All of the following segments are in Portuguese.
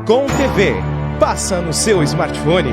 Bicom TV. Passa no seu smartphone.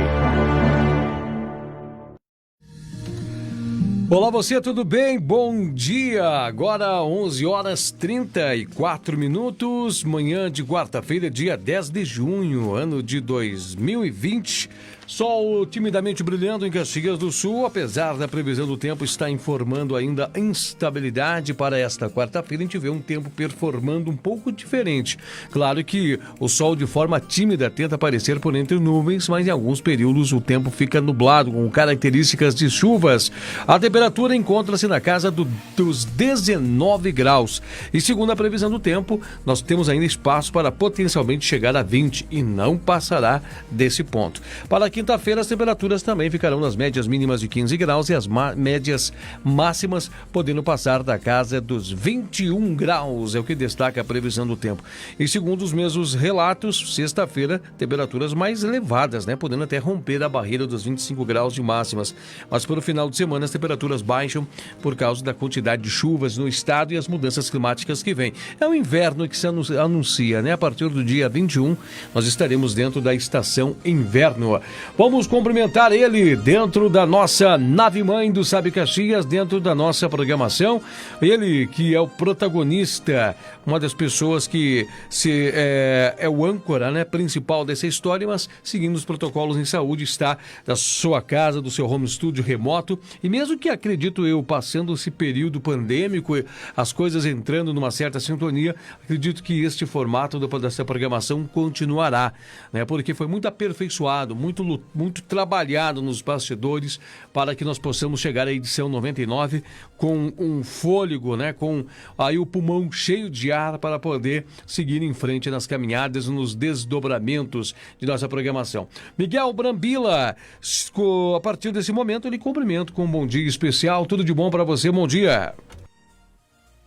Olá você, tudo bem? Bom dia! Agora 11h34, manhã de quarta-feira, dia 10 de junho, ano de 2020. Sol timidamente brilhando em Caxias do Sul, apesar da previsão do tempo estar informando ainda instabilidade para esta quarta-feira, a gente vê um tempo performando um pouco diferente. Claro que o sol de forma tímida tenta aparecer por entre nuvens, mas em alguns períodos o tempo fica nublado, com características de chuvas. A temperatura encontra-se na casa dos 19 graus. E segundo a previsão do tempo, nós temos ainda espaço para potencialmente chegar a 20 e não passará desse ponto. Para quinta-feira, as temperaturas também ficarão nas médias mínimas de 15 graus e as médias máximas podendo passar da casa dos 21 graus, é o que destaca a previsão do tempo. E segundo os mesmos relatos, sexta-feira, temperaturas mais elevadas, podendo até romper a barreira dos 25 graus de máximas. Mas para o final de semana, as temperaturas baixam por causa da quantidade de chuvas no estado e as mudanças climáticas que vêm. É o inverno que se anuncia, A partir do dia 21, nós estaremos dentro da estação inverno. Vamos cumprimentar ele dentro da nossa nave-mãe do Sabe Caxias, dentro da nossa programação. Ele que é o protagonista, uma das pessoas que é o âncora principal dessa história, mas seguindo os protocolos em saúde, está da sua casa, do seu home studio remoto. E mesmo que, acredito eu, passando esse período pandêmico, as coisas entrando numa certa sintonia, acredito que este formato dessa programação continuará, porque foi muito aperfeiçoado, muito trabalhado nos bastidores para que nós possamos chegar à edição 99 com um fôlego, com aí o pulmão cheio de ar para poder seguir em frente nas caminhadas, nos desdobramentos de nossa programação. Miguel Brambila, a partir desse momento, eu lhe cumprimento com um bom dia especial. Tudo de bom para você, bom dia.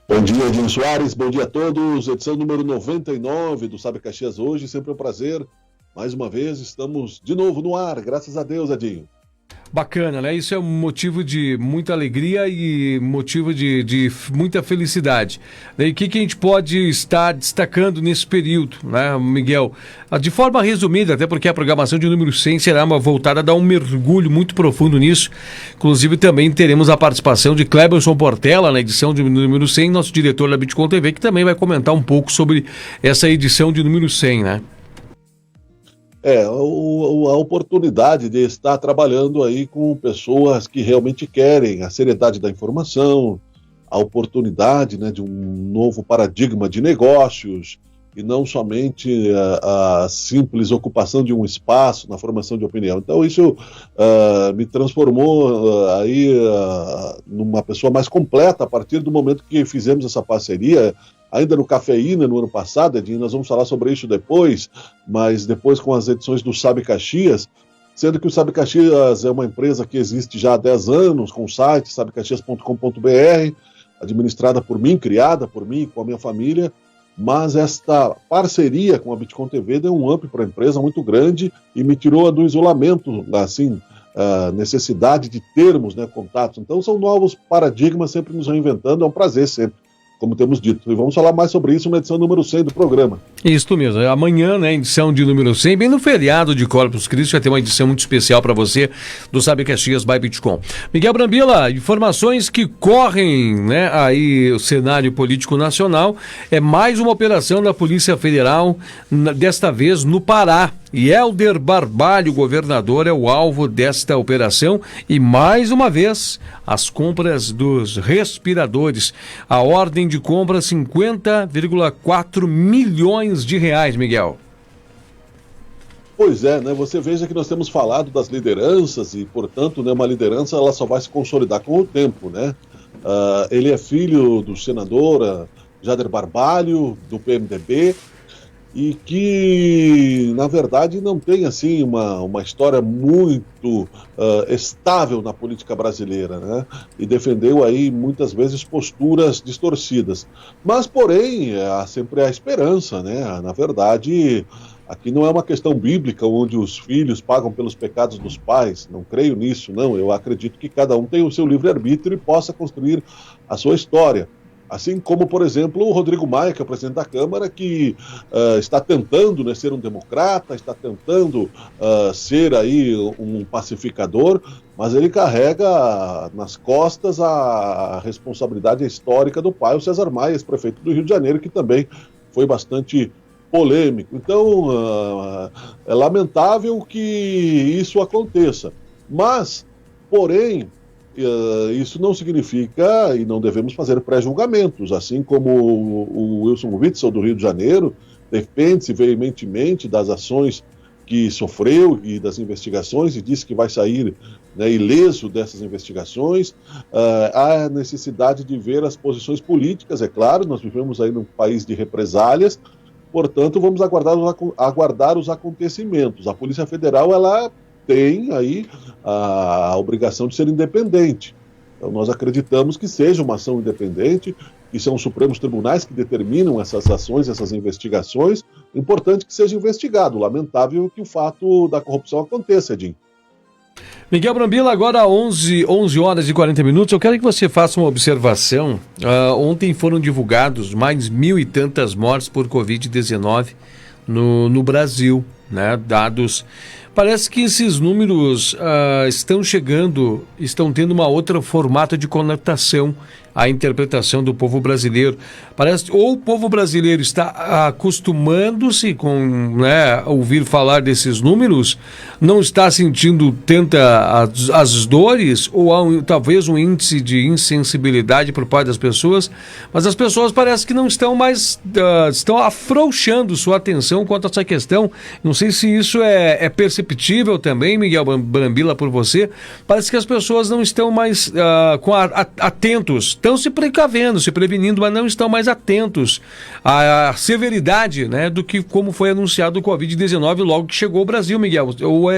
Bom dia, Edinho Soares, bom dia a todos. Edição número 99 do Sabe Caxias hoje, sempre um prazer. Mais uma vez, estamos de novo no ar, graças a Deus, Edinho. Bacana, Isso é um motivo de muita alegria e motivo de muita felicidade. E o que a gente pode estar destacando nesse período, Miguel? De forma resumida, até porque a programação de número 100 será voltada a dar um mergulho muito profundo nisso. Inclusive, também teremos a participação de Cleberson Portela na edição de número 100, nosso diretor da Bicom TV, que também vai comentar um pouco sobre essa edição de número 100, a oportunidade de estar trabalhando aí com pessoas que realmente querem a seriedade da informação, a oportunidade de um novo paradigma de negócios e não somente a simples ocupação de um espaço na formação de opinião. Então isso me transformou numa pessoa mais completa a partir do momento que fizemos essa parceria. Ainda no Cafeína, no ano passado, Edinho, nós vamos falar sobre isso depois, mas depois com as edições do Sabe Caxias, sendo que o Sabe Caxias é uma empresa que existe já há 10 anos, com o site sabecaxias.com.br, administrada por mim, criada por mim, com a minha família, mas esta parceria com a Bicom TV deu um up para a empresa muito grande e me tirou do isolamento, a necessidade de termos contatos. Então são novos paradigmas, sempre nos reinventando, é um prazer sempre, como temos dito. E vamos falar mais sobre isso na edição número 100 do programa. Isso mesmo. Amanhã, edição de número 100, bem no feriado de Corpus Christi, vai ter uma edição muito especial para você do Sabe Caxias by Bicom. Miguel Brambila, informações que correm, aí o cenário político nacional, é mais uma operação da Polícia Federal, desta vez no Pará. E Helder Barbalho, governador, é o alvo desta operação e, mais uma vez, as compras dos respiradores. A ordem de compra, 50,4 milhões de reais, Miguel. Pois é, você veja que nós temos falado das lideranças e, portanto, uma liderança ela só vai se consolidar com o tempo, ele é filho do senador Jader Barbalho, do PMDB, e que, na verdade, não tem assim uma história muito estável na política brasileira, e defendeu aí muitas vezes posturas distorcidas. Mas, porém, há sempre a esperança, na verdade, aqui não é uma questão bíblica onde os filhos pagam pelos pecados dos pais, não creio nisso, não. Eu acredito que cada um tem o seu livre-arbítrio e possa construir a sua história. Assim como, por exemplo, o Rodrigo Maia, que é o presidente da Câmara, que está tentando, né, ser um democrata, está tentando ser aí um pacificador, mas ele carrega nas costas a responsabilidade histórica do pai, o César Maia, ex-prefeito do Rio de Janeiro, que também foi bastante polêmico. Então, é lamentável que isso aconteça. Mas, porém, isso não significa, e não devemos fazer pré-julgamentos, assim como o Wilson Witzel, do Rio de Janeiro, defende-se veementemente das ações que sofreu e das investigações e disse que vai sair, né, ileso dessas investigações. Há necessidade de ver as posições políticas, é claro, nós vivemos aí num país de represálias, portanto, vamos aguardar os acontecimentos. A Polícia Federal, ela tem aí a obrigação de ser independente. Então, nós acreditamos que seja uma ação independente, que são os Supremos Tribunais que determinam essas ações, essas investigações. Importante que seja investigado. Lamentável que o fato da corrupção aconteça, Edinho. Miguel Brambila, agora 11 horas e 40 minutos. Eu quero que você faça uma observação. Ontem foram divulgados mais 1.000 e tantas mortes por Covid-19 no Brasil, né? Dados. Parece que esses números estão tendo uma outra formato de conotação à interpretação do povo brasileiro. Parece ou o povo brasileiro está acostumando-se com, né, ouvir falar desses números, não está sentindo as dores, ou há talvez um índice de insensibilidade por parte das pessoas, mas as pessoas parece que não estão mais, estão afrouxando sua atenção quanto a essa questão. Não sei se isso é perceptível também, Miguel Brambila, por você. Parece que as pessoas não estão mais atentos, estão se precavendo, se prevenindo, mas não estão mais atentos à severidade, né, do que como foi anunciado o Covid-19 logo que chegou ao Brasil, Miguel.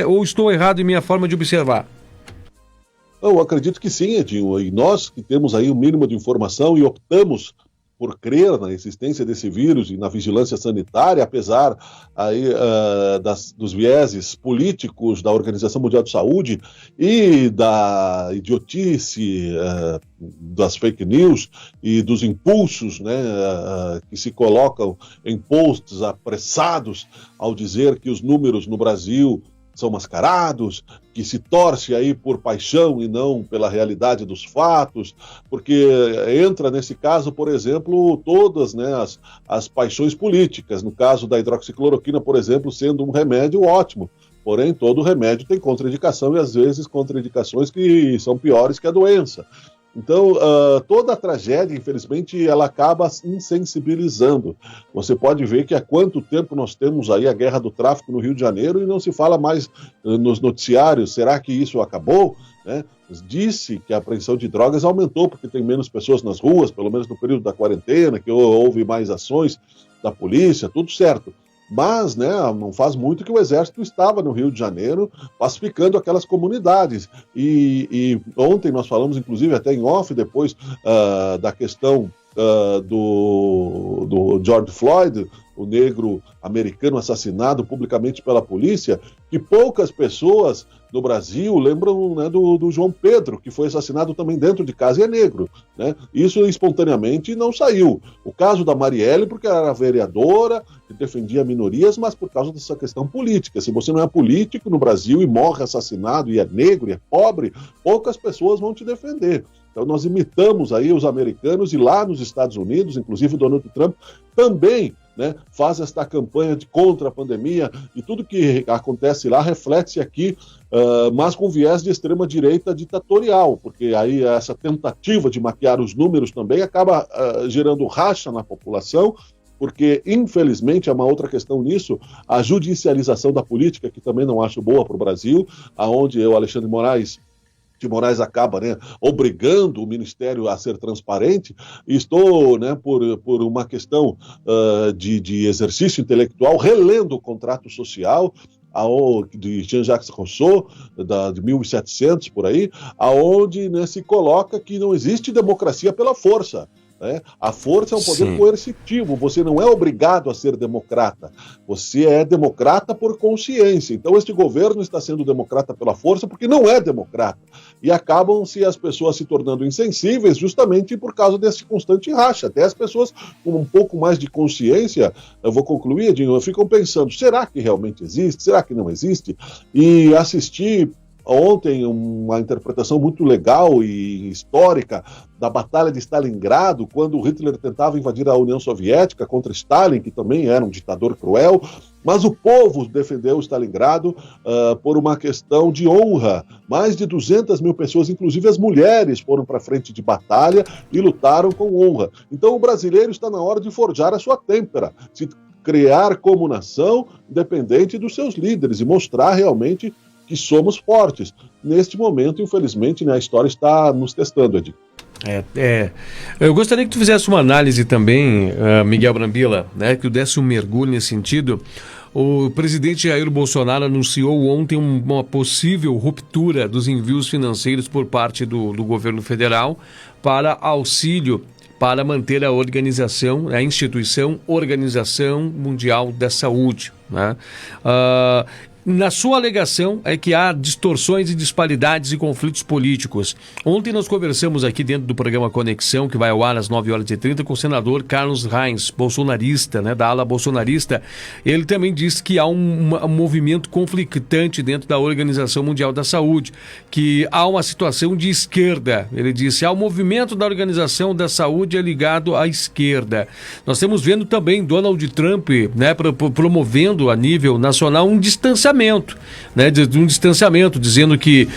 Ou estou errado em minha forma de observar? Eu acredito que sim, Edinho. E nós que temos aí o mínimo de informação e optamos por crer na existência desse vírus e na vigilância sanitária, apesar aí, dos vieses políticos da Organização Mundial de Saúde e da idiotice das fake news e dos impulsos, né, que se colocam em posts apressados ao dizer que os números no Brasil são mascarados, que se torce aí por paixão e não pela realidade dos fatos, porque entra nesse caso, por exemplo, todas, né, as paixões políticas, no caso da hidroxicloroquina, por exemplo, sendo um remédio ótimo, porém todo remédio tem contraindicação e às vezes contraindicações que são piores que a doença. Então, toda a tragédia, infelizmente, ela acaba insensibilizando. Você pode ver que há quanto tempo nós temos aí a guerra do tráfico no Rio de Janeiro e não se fala mais nos noticiários. Será que isso acabou? Né? Disse que a apreensão de drogas aumentou porque tem menos pessoas nas ruas, pelo menos no período da quarentena, que houve mais ações da polícia, tudo certo. Mas, né, não faz muito que o Exército estava no Rio de Janeiro pacificando aquelas comunidades. E ontem nós falamos, inclusive, até em off, depois da questão do George Floyd, o negro americano assassinado publicamente pela polícia, que poucas pessoas no Brasil lembram, né, do João Pedro, que foi assassinado também dentro de casa e é negro. Né? Isso espontaneamente não saiu. O caso da Marielle, porque ela era vereadora e defendia minorias, mas por causa dessa questão política. Se você não é político no Brasil e morre assassinado e é negro e é pobre, poucas pessoas vão te defender. Então nós imitamos aí os americanos e lá nos Estados Unidos, inclusive o Donald Trump, também, né, faz esta campanha contra a pandemia e tudo que acontece lá reflete-se aqui, mas com viés de extrema-direita ditatorial, porque aí essa tentativa de maquiar os números também acaba gerando racha na população, porque, infelizmente, há uma outra questão nisso, a judicialização da política, que também não acho boa para o Brasil, aonde o Alexandre de Moraes acaba, né, obrigando o Ministério a ser transparente. Estou, né, por uma questão de exercício intelectual, relendo o contrato social de Jean-Jacques Rousseau, de 1700, por aí, aonde, né, se coloca que não existe democracia pela força. né? A força é um poder Sim. coercitivo, você não é obrigado a ser democrata, você é democrata por consciência. Então este governo está sendo democrata pela força porque não é democrata. E acabam-se as pessoas se tornando insensíveis justamente por causa desse constante racha. Até as pessoas com um pouco mais de consciência, eu vou concluir, Edinho, ficam pensando, será que realmente existe? Será que não existe? E assistir ontem uma interpretação muito legal e histórica da Batalha de Stalingrado, quando Hitler tentava invadir a União Soviética contra Stalin, que também era um ditador cruel, mas o povo defendeu Stalingrado por uma questão de honra. Mais de 200 mil pessoas, inclusive as mulheres, foram para a frente de batalha e lutaram com honra. Então o brasileiro está na hora de forjar a sua têmpera, se criar como nação independente dos seus líderes e mostrar realmente que somos fortes. Neste momento, infelizmente, né, a história está nos testando, Edinho. Eu gostaria que tu fizesse uma análise também, Miguel Brambila, né, que tu desse um mergulho nesse sentido. O presidente Jair Bolsonaro anunciou ontem uma possível ruptura dos envios financeiros por parte do governo federal para auxílio para manter a organização, a instituição Organização Mundial da Saúde, né? Na sua alegação é que há distorções e disparidades e conflitos políticos. Ontem nós conversamos aqui dentro do programa Conexão, que vai ao ar às 9h30, com o senador Carlos Reins, bolsonarista, né, da ala bolsonarista. Ele também disse que há um movimento conflitante dentro da Organização Mundial da Saúde, que há uma situação de esquerda. Ele disse, há o movimento da Organização da Saúde é ligado à esquerda. Nós estamos vendo também Donald Trump, né, promovendo a nível nacional um distanciamento, né, de um distanciamento, dizendo que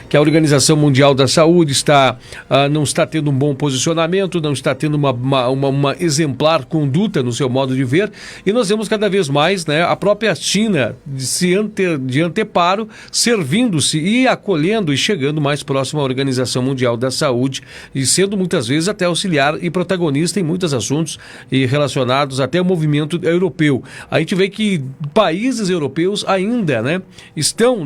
que a Organização Mundial da Saúde não está tendo um bom posicionamento, não está tendo uma exemplar conduta no seu modo de ver, e nós vemos cada vez mais, né, a própria China de anteparo, servindo-se e acolhendo e chegando mais próximo à Organização Mundial da Saúde e sendo muitas vezes até auxiliar e protagonista em muitos assuntos e relacionados até ao movimento europeu. A gente vê que países europeus ainda, né, estão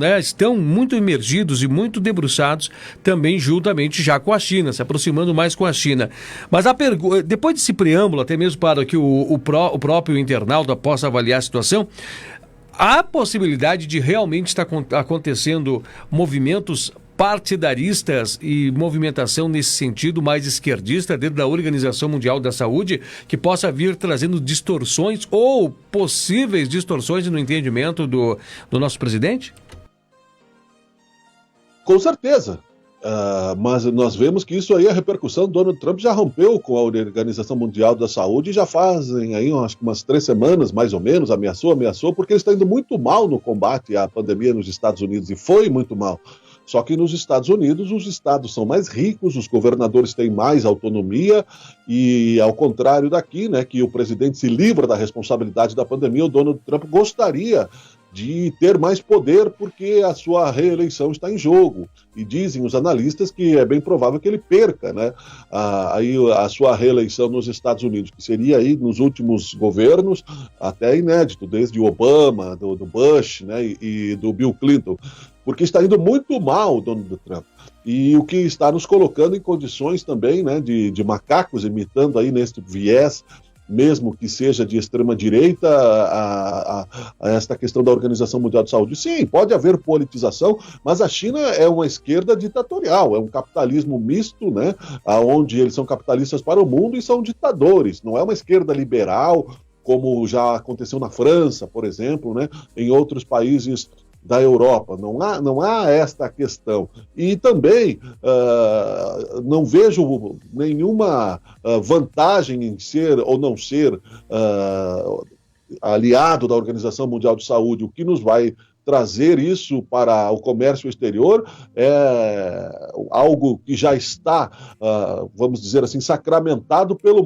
muito emergidos e muito debruçados também juntamente já com a China, se aproximando mais com a China. Mas depois desse preâmbulo, até mesmo para que o próprio internauta possa avaliar a situação, há possibilidade de realmente estar acontecendo movimentos partidaristas e movimentação nesse sentido mais esquerdista dentro da Organização Mundial da Saúde, que possa vir trazendo distorções ou possíveis distorções no entendimento do nosso presidente? Com certeza. Mas nós vemos que isso aí, a repercussão, Donald Trump já rompeu com a Organização Mundial da Saúde, já fazem aí, acho que umas 3 semanas, mais ou menos, ameaçou, porque ele está indo muito mal no combate à pandemia nos Estados Unidos, e foi muito mal. Só que nos Estados Unidos os estados são mais ricos, os governadores têm mais autonomia e, ao contrário daqui, né, que o presidente se livra da responsabilidade da pandemia, o Donald Trump gostaria de ter mais poder porque a sua reeleição está em jogo. E dizem os analistas que é bem provável que ele perca, né, a sua reeleição nos Estados Unidos, que seria aí nos últimos governos até inédito, desde o Obama, do Bush, né, e do Bill Clinton, porque está indo muito mal o Donald Trump. E o que está nos colocando em condições também, né, de macacos, imitando aí neste viés, mesmo que seja de extrema-direita, a esta questão da Organização Mundial de Saúde. Sim, pode haver politização, mas a China é uma esquerda ditatorial, é um capitalismo misto, né, onde eles são capitalistas para o mundo e são ditadores, não é uma esquerda liberal, como já aconteceu na França, por exemplo, né, em outros países da Europa. Não há esta questão. E também não vejo nenhuma vantagem em ser ou não ser aliado da Organização Mundial de Saúde. O que nos vai trazer isso para o comércio exterior é algo que já está, vamos dizer assim, sacramentado pela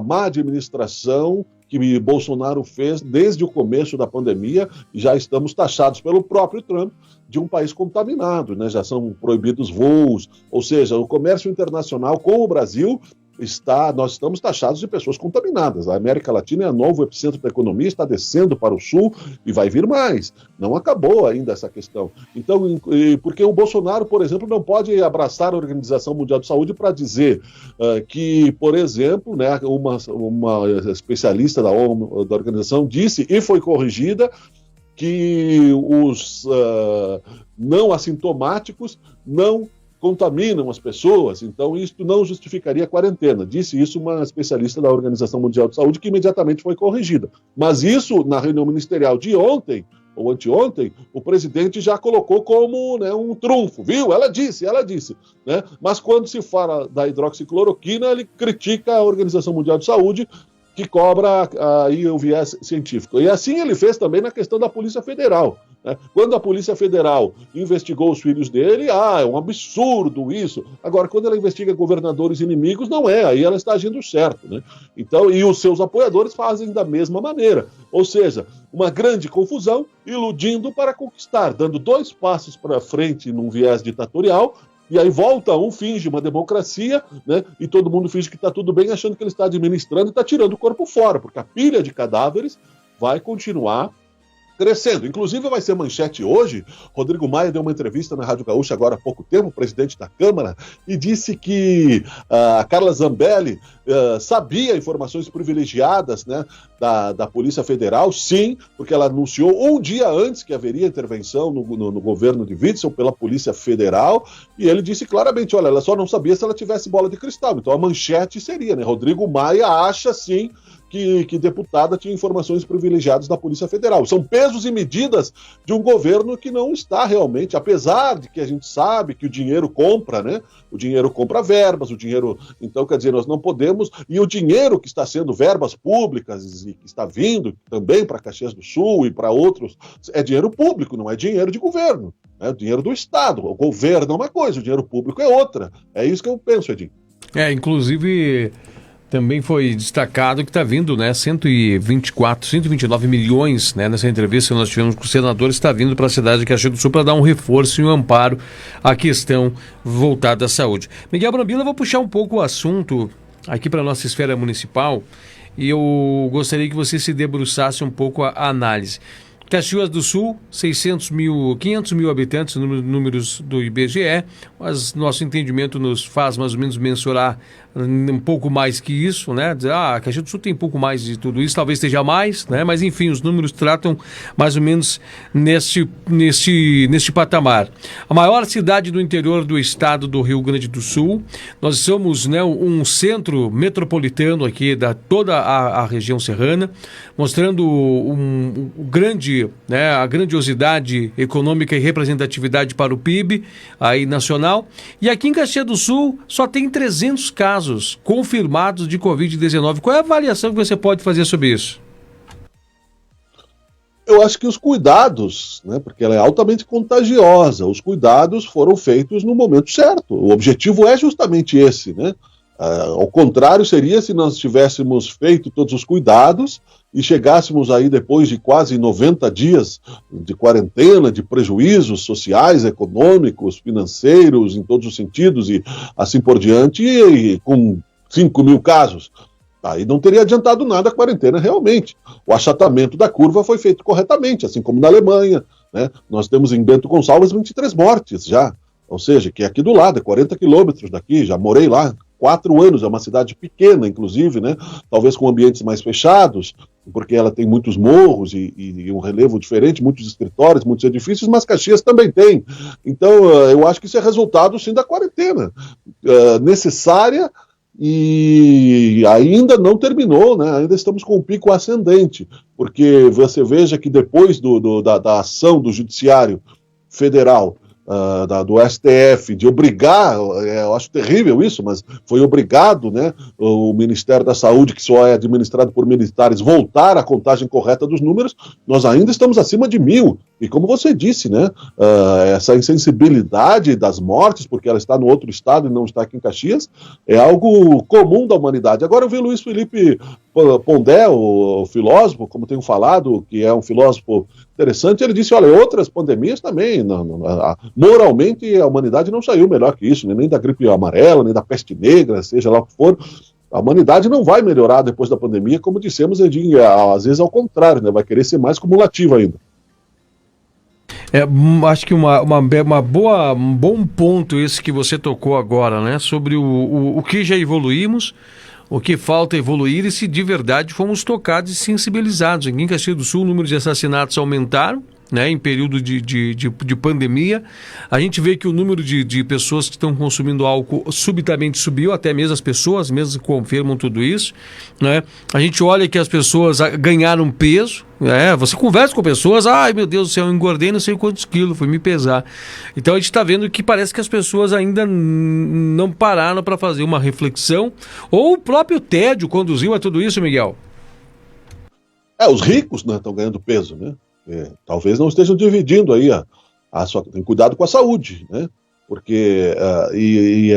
má administração que Bolsonaro fez desde o começo da pandemia, e já estamos taxados pelo próprio Trump de um país contaminado, né? Já são proibidos voos, ou seja, o comércio internacional com o Brasil nós estamos taxados de pessoas contaminadas. A América Latina é o novo epicentro da economia, está descendo para o sul e vai vir mais. Não acabou ainda essa questão. Então, porque o Bolsonaro, por exemplo, não pode abraçar a Organização Mundial de Saúde para dizer que, por exemplo, né, uma especialista da organização disse, e foi corrigida, que os não assintomáticos não contaminam as pessoas, então isso não justificaria a quarentena. Disse isso uma especialista da Organização Mundial de Saúde, que imediatamente foi corrigida. Mas isso, na reunião ministerial de ontem, ou anteontem, o presidente já colocou como, né, um trunfo, viu? Ela disse, né? Mas quando se fala da hidroxicloroquina, ele critica a Organização Mundial de Saúde, que cobra aí o viés científico. E assim ele fez também na questão da Polícia Federal, né? Quando a Polícia Federal investigou os filhos dele, é um absurdo isso. Agora, quando ela investiga governadores inimigos, não é, aí ela está agindo certo, né? Então, e os seus apoiadores fazem da mesma maneira. Ou seja, uma grande confusão, iludindo para conquistar, dando 2 passos para frente num viés ditatorial. E aí volta finge uma democracia, né? E todo mundo finge que está tudo bem, achando que ele está administrando e está tirando o corpo fora, porque a pilha de cadáveres vai continuar crescendo. Inclusive vai ser manchete hoje. Rodrigo Maia deu uma entrevista na Rádio Gaúcha agora há pouco tempo, presidente da Câmara, e disse que a Carla Zambelli sabia informações privilegiadas, né, da Polícia Federal, sim, porque ela anunciou um dia antes que haveria intervenção no governo de Witzel pela Polícia Federal, e ele disse claramente, olha, ela só não sabia se ela tivesse bola de cristal. Então a manchete seria, né, Rodrigo Maia acha sim que deputada tinha informações privilegiadas da Polícia Federal. São pesos e medidas de um governo que não está realmente, apesar de que a gente sabe que o dinheiro compra, né? O dinheiro compra verbas, o dinheiro... Então, quer dizer, nós não podemos... E o dinheiro que está sendo verbas públicas e que está vindo também para Caxias do Sul e para outros, é dinheiro público, não é dinheiro de governo. É o dinheiro do Estado. O governo é uma coisa, o dinheiro público é outra. É isso que eu penso, Edinho. Inclusive... Também foi destacado que está vindo, né, 129 milhões, né, nessa entrevista que nós tivemos com os senadores, está vindo para a cidade de Caxias do Sul para dar um reforço e um amparo à questão voltada à saúde. Miguel Brambila, eu vou puxar um pouco o assunto aqui para a nossa esfera municipal e eu gostaria que você se debruçasse um pouco a análise. Caxias do Sul, 500 mil habitantes, números do IBGE, mas nosso entendimento nos faz mais ou menos mensurar um pouco mais que isso, né? Dizer, Caxias do Sul tem um pouco mais de tudo isso, talvez esteja mais, né? Mas enfim, os números tratam mais ou menos neste patamar. A maior cidade do interior do estado do Rio Grande do Sul, nós somos, né, um centro metropolitano aqui da toda a região serrana, mostrando a grandiosidade econômica e representatividade para o PIB aí nacional. E aqui em Caxias do Sul só tem 300 casos confirmados de Covid-19. Qual é a avaliação que você pode fazer sobre isso? Eu acho que os cuidados, né, porque ela é altamente contagiosa, os cuidados foram feitos no momento certo. O objetivo é justamente esse, né? Ao contrário seria se nós tivéssemos feito todos os cuidados e chegássemos aí depois de quase 90 dias de quarentena, de prejuízos sociais, econômicos, financeiros, em todos os sentidos e assim por diante, e com 5 mil casos. Aí não teria adiantado nada a quarentena realmente. O achatamento da curva foi feito corretamente, assim como na Alemanha, né? Nós temos em Bento Gonçalves 23 mortes já, ou seja, que é aqui do lado, é 40 quilômetros daqui, já morei lá 4 anos, é uma cidade pequena, inclusive, né? Talvez com ambientes mais fechados, porque ela tem muitos morros e um relevo diferente, muitos escritórios, muitos edifícios, mas Caxias também tem. Então, eu acho que isso é resultado, sim, da quarentena necessária e ainda não terminou, né? Ainda estamos com um pico ascendente, porque você veja que depois da ação do Judiciário Federal, do STF, de obrigar, eu acho terrível isso, mas foi obrigado, né, o Ministério da Saúde, que só é administrado por militares, voltar à contagem correta dos números. Nós ainda estamos acima de 1.000, e como você disse, né, essa insensibilidade das mortes, porque ela está no outro estado e não está aqui em Caxias, é algo comum da humanidade. Agora eu vi o Luiz Felipe Pondé, o filósofo, como tenho falado, que é um filósofo interessante, ele disse, olha, outras pandemias também, moralmente a humanidade não saiu melhor que isso, nem da gripe amarela, nem da peste negra, seja lá o que for. A humanidade não vai melhorar depois da pandemia, como dissemos, às vezes ao contrário, né? Vai querer ser mais cumulativa ainda. Acho que um bom ponto esse que você tocou agora, né? Sobre o que já evoluímos, o que falta evoluir e se de verdade fomos tocados e sensibilizados. Aqui em Caxias do Sul, o número de assassinatos aumentaram, né, em período de pandemia. A gente vê que o número de pessoas que estão consumindo álcool subitamente subiu, até mesmo as pessoas mesmo confirmam tudo isso, né? A gente olha que as pessoas ganharam peso, né? Você conversa com pessoas, ai meu Deus do céu, eu engordei não sei quantos quilos, fui me pesar. Então a gente está vendo que parece que as pessoas ainda não pararam para fazer uma reflexão, ou o próprio tédio conduziu a tudo isso, Miguel? Os ricos, né, estão ganhando peso, né? Talvez não estejam dividindo aí tem cuidado com a saúde, né? Porque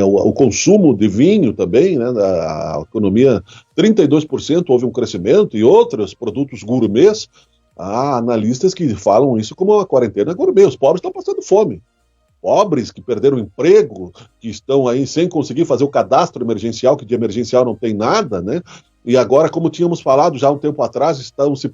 o consumo de vinho também, né? A economia, 32% houve um crescimento, e outros produtos gourmets, há analistas que falam isso como uma quarentena gourmet. Os pobres estão passando fome. Pobres que perderam emprego, que estão aí sem conseguir fazer o cadastro emergencial, que de emergencial não tem nada, né? E agora, como tínhamos falado já um tempo atrás, estão se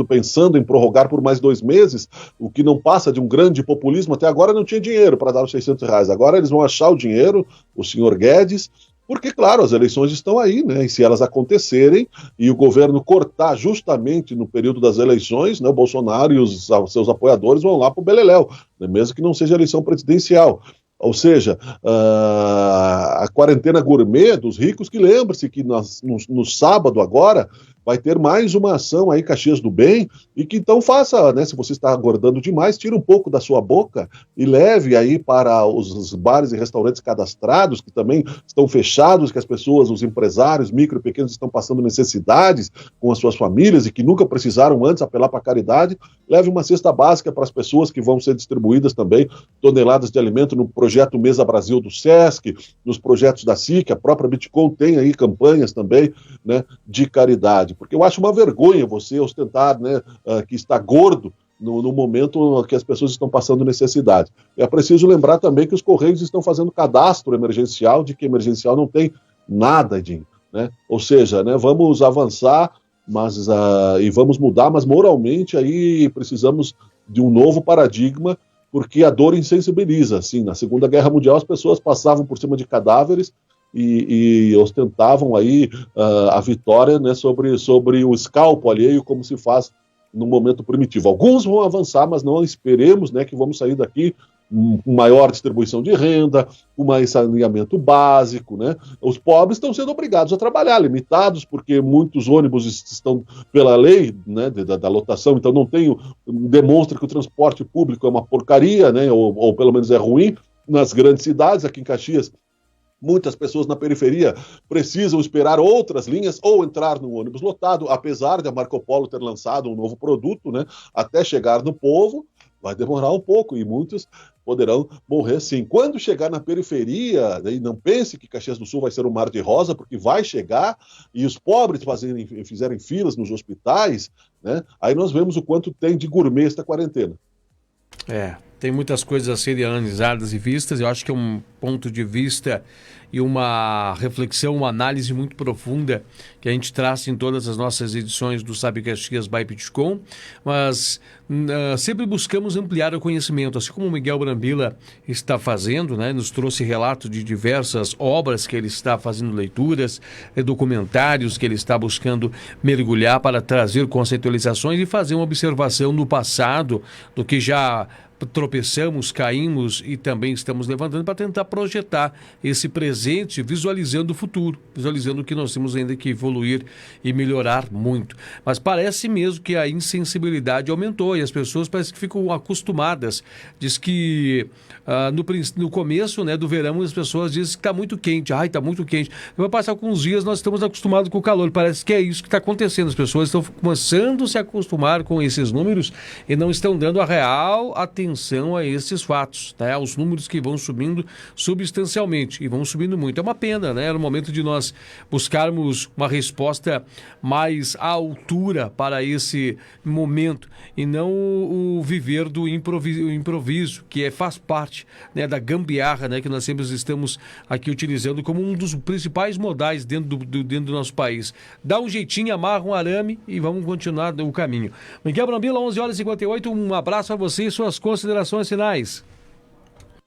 pensando em prorrogar por mais 2 meses, o que não passa de um grande populismo. Até agora não tinha dinheiro para dar os R$600. Agora eles vão achar o dinheiro, o senhor Guedes, porque, claro, as eleições estão aí, né? E se elas acontecerem e o governo cortar justamente no período das eleições, né, o Bolsonaro e os seus apoiadores vão lá para o beleléu, né, mesmo que não seja eleição presidencial. Ou seja, a quarentena gourmet dos ricos, que lembre-se que no sábado agora vai ter mais uma ação aí, Caxias do Bem, e que então faça, né, se você está engordando demais, tire um pouco da sua boca e leve aí para os bares e restaurantes cadastrados, que também estão fechados, que as pessoas, os empresários, micro e pequenos, estão passando necessidades com as suas famílias e que nunca precisaram antes apelar para a caridade. Leve uma cesta básica para as pessoas, que vão ser distribuídas também toneladas de alimento no projeto Mesa Brasil do SESC, nos projetos da SIC, a própria Bitcom tem aí campanhas também, né, de caridade. Porque eu acho uma vergonha você ostentar, né, que está gordo no momento que as pessoas estão passando necessidade. É preciso lembrar também que os Correios estão fazendo cadastro emergencial, de que emergencial não tem nada, Edinho, né? Ou seja, né, vamos avançar e vamos mudar, mas moralmente aí precisamos de um novo paradigma, porque a dor insensibiliza. Assim, na Segunda Guerra Mundial as pessoas passavam por cima de cadáveres e ostentavam aí a vitória, né, sobre o escalpo alheio, como se faz no momento primitivo. Alguns vão avançar, mas não esperemos, né, que vamos sair daqui com maior distribuição de renda, com mais saneamento básico, né? Os pobres estão sendo obrigados a trabalhar, limitados, porque muitos ônibus estão pela lei, né, da lotação, então demonstra que o transporte público é uma porcaria, né, ou pelo menos é ruim nas grandes cidades. Aqui em Caxias, muitas pessoas na periferia precisam esperar outras linhas ou entrar no ônibus lotado, apesar de a Marco Polo ter lançado um novo produto, né, até chegar no povo. Vai demorar um pouco e muitos poderão morrer sim. Quando chegar na periferia, né, e não pense que Caxias do Sul vai ser um mar de rosa, porque vai chegar, e os pobres fizerem filas nos hospitais, né, aí nós vemos o quanto tem de gourmet esta quarentena. Tem muitas coisas a serem analisadas e vistas. Eu acho que é um ponto de vista e uma reflexão, uma análise muito profunda que a gente traz em todas as nossas edições do Sabe Caxias by Bitcom, mas sempre buscamos ampliar o conhecimento, assim como o Miguel Brambila está fazendo, né? Nos trouxe relato de diversas obras que ele está fazendo leituras, documentários que ele está buscando mergulhar para trazer conceitualizações e fazer uma observação no passado, do que já tropeçamos, caímos e também estamos levantando para tentar projetar esse presente, visualizando o futuro, visualizando que nós temos ainda que evoluir e melhorar muito. Mas parece mesmo que a insensibilidade aumentou e as pessoas parecem que ficam acostumadas. Diz que no começo, né, do verão as pessoas dizem que está muito quente, está muito quente. Vai passar alguns dias, nós estamos acostumados com o calor, parece que é isso que está acontecendo. As pessoas estão começando a se acostumar com esses números e não estão dando a real atenção atenção a esses fatos, né? Os números que vão subindo substancialmente e vão subindo muito. É uma pena, né? Era o momento de nós buscarmos uma resposta mais à altura para esse momento e não o viver do improviso, que faz parte, né, da gambiarra, né, que nós sempre estamos aqui utilizando como um dos principais modais dentro do nosso país. Dá um jeitinho, amarra um arame e vamos continuar o caminho. Miguel Brambila, 11h58, um abraço a você e suas considerações finais.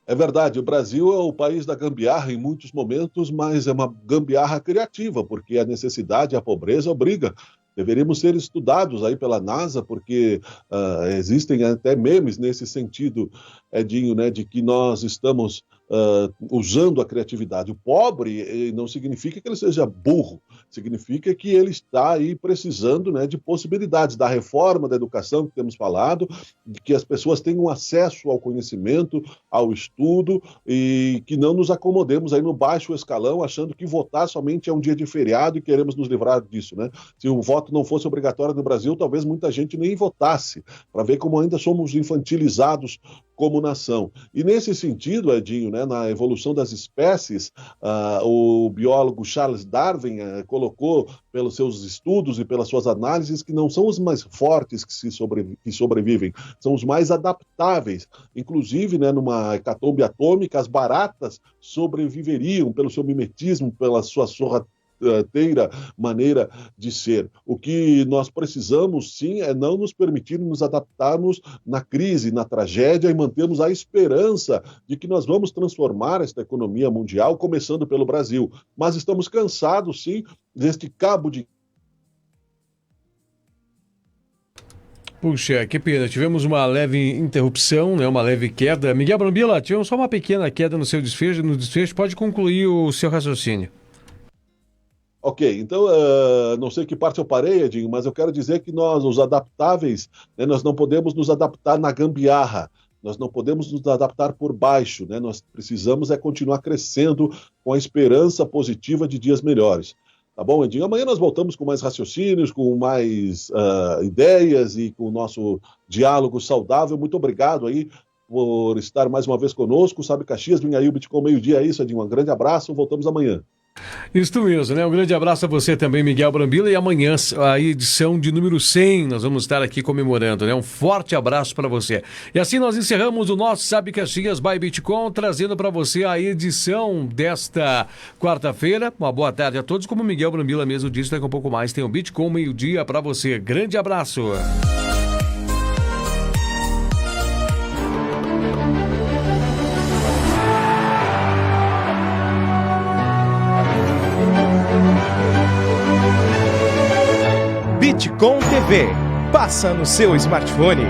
É verdade, o Brasil é o país da gambiarra em muitos momentos, mas é uma gambiarra criativa, porque a necessidade, a pobreza obriga. Deveríamos ser estudados aí pela NASA, porque existem até memes nesse sentido, Edinho, né, de que nós estamos usando a criatividade. O pobre não significa que ele seja burro, significa que ele está aí precisando, né, de possibilidades da reforma da educação que temos falado, de que as pessoas tenham acesso ao conhecimento, ao estudo e que não nos acomodemos aí no baixo escalão, achando que votar somente é um dia de feriado e queremos nos livrar disso, né? Se o voto não fosse obrigatório no Brasil, talvez muita gente nem votasse, para ver como ainda somos infantilizados como nação. E nesse sentido, Edinho, né, na evolução das espécies, o biólogo Charles Darwin colocou pelos seus estudos e pelas suas análises que não são os mais fortes que sobrevivem, são os mais adaptáveis. Inclusive, né, numa hecatombe atômica, as baratas sobreviveriam pelo seu mimetismo, pela sua sorrateira maneira de ser. O que nós precisamos, sim, é não nos permitir nos adaptarmos na crise, na tragédia e mantermos a esperança de que nós vamos transformar esta economia mundial, começando pelo Brasil. Mas estamos cansados, sim, deste cabo de... Puxa, que pena. Tivemos uma leve interrupção, né? Uma leve queda. Miguel Brambila, tivemos só uma pequena queda no seu desfecho. No desfecho, pode concluir o seu raciocínio. Ok, então, não sei que parte eu parei, Edinho, mas eu quero dizer que nós, os adaptáveis, né, nós não podemos nos adaptar na gambiarra, nós não podemos nos adaptar por baixo, né? Nós precisamos continuar crescendo com a esperança positiva de dias melhores. Tá bom, Edinho? Amanhã nós voltamos com mais raciocínios, com mais ideias e com o nosso diálogo saudável. Muito obrigado aí por estar mais uma vez conosco. Sabe Caxias, vem aí o Bitcoin meio-dia, é isso, Edinho? Um grande abraço, voltamos amanhã. Isso mesmo, né? Um grande abraço a você também, Miguel Brambila, e amanhã a edição de número 100 nós vamos estar aqui comemorando, né? Um forte abraço para você. E assim nós encerramos o nosso Sabe Caxias by Bitcoin, trazendo para você a edição desta quarta-feira. Uma boa tarde a todos, como o Miguel Brambila mesmo disse, daqui a um pouco mais tem o Bitcoin meio-dia para você. Grande abraço. Bitcoin TV. Passa no seu smartphone.